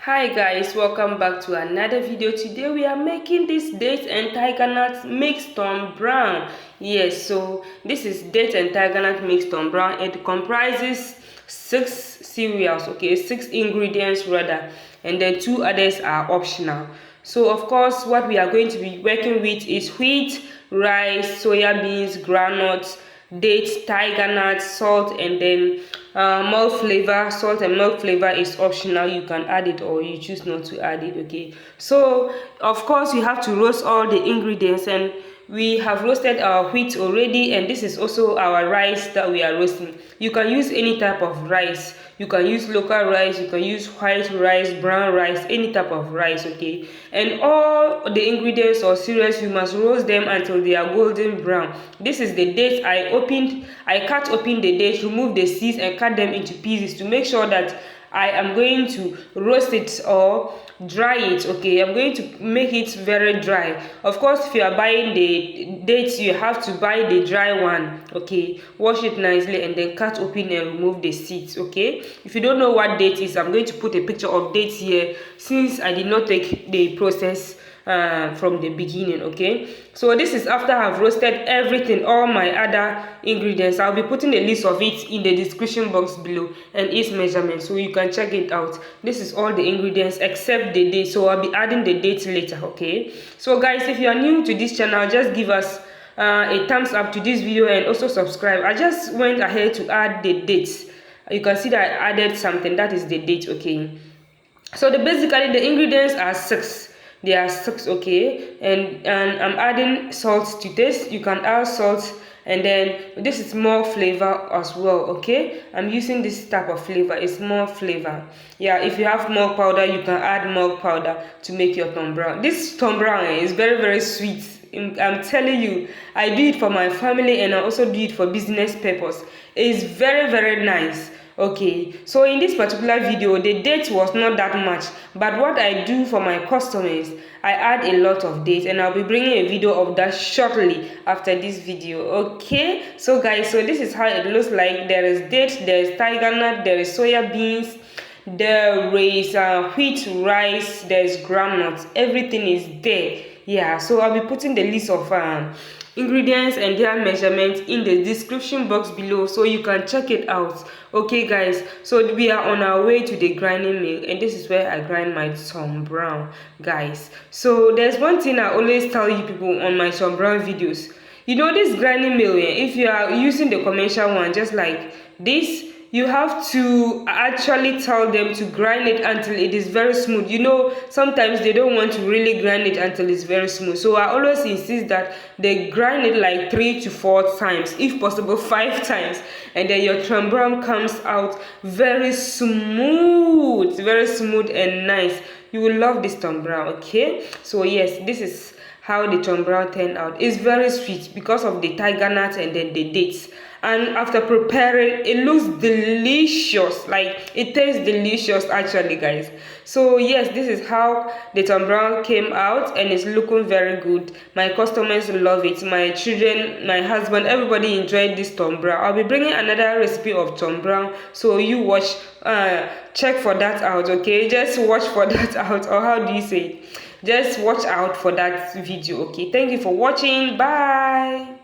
Hi guys, welcome back to another video. Today we are making this date and tiger nut mixed on brown. Yes, so this is date and tiger nut mixed on brown. It comprises 6 cereals, okay, 6 ingredients rather, and then 2 others are optional. So of course what we are going to be working with is wheat, rice, soya beans, groundnuts, dates, tiger nuts, salt, and then malt flavor. Salt and milk flavor is optional. You can add it or you choose not to add it. Okay, so of course you have to roast all the ingredients, and we have roasted our wheat already, and this is also our rice that we are roasting. You can use any type of rice. You can use local rice, you can use white rice, brown rice, any type of rice. Okay, and all the ingredients or cereals, you must roast them until they are golden brown. This is the dates. I cut open the dates, remove the seeds, and cut them into pieces to make sure that I am going to roast it or dry it. Okay, I'm going to make it very dry. Of course, if you are buying the dates, you have to buy the dry one. Okay, wash it nicely and then cut open and remove the seeds. Okay, if you don't know what date is, I'm going to put a picture of dates here since I did not take the process from the beginning. Okay, so this is after I've roasted everything, all my other ingredients. I'll be putting a list of it in the description box below and its measurement, so you can check it out. This is all the ingredients except the date, so I'll be adding the dates later. Okay, so guys, if you are new to this channel, just give us a thumbs up to this video and also subscribe. I just went ahead to add the dates. You can see that I added something, that is the date. Okay, so basically the ingredients are 6. They are 6. Okay, and I'm adding salt to this. You can add salt, and then this is more flavor as well. Okay, I'm using this type of flavor. It's more flavor. Yeah, if you have milk powder, you can add milk powder to make your tom brown. This tom brown is very sweet. I'm telling you, I do it for my family and I also do it for business purpose. It's very nice. Okay, so in this particular video the date was not that much, but what I do for my customers, I add a lot of dates, and I'll be bringing a video of that shortly after this video. Okay, so guys, so this is how it looks like. There is date, there is tiger nut, there is soya beans, there is wheat, rice, there's groundnuts. Everything is there. Yeah, so I'll be putting the list of ingredients and their measurements in the description box below, so you can check it out. Okay guys, so we are on our way to the grinding mill, and this is where I grind my tom brown, guys. So there's one thing I always tell you people on my tom brown videos. You know, this grinding mill, if you are using the commercial one just like this, you have to actually tell them to grind it until it is very smooth. You know, sometimes they don't want to really grind it until it's very smooth, so I always insist that they grind it like 3 to 4 times, if possible 5 times, and then your tom brown comes out very smooth and nice. You will love this tom brown. Okay, so yes, this is how the tom brown turned out. It's very sweet because of the tiger nut and then the dates, and after preparing it looks delicious. Like, it tastes delicious actually, guys. So yes, this is how the tom brown came out, and it's looking very good. My customers love it, my children, my husband, everybody enjoyed this tom brown. I'll be bringing another recipe of tom brown, so you watch, check for that out. Okay, just watch for that out, or how do you say it? Just watch out for that video. Okay, thank you for watching. Bye.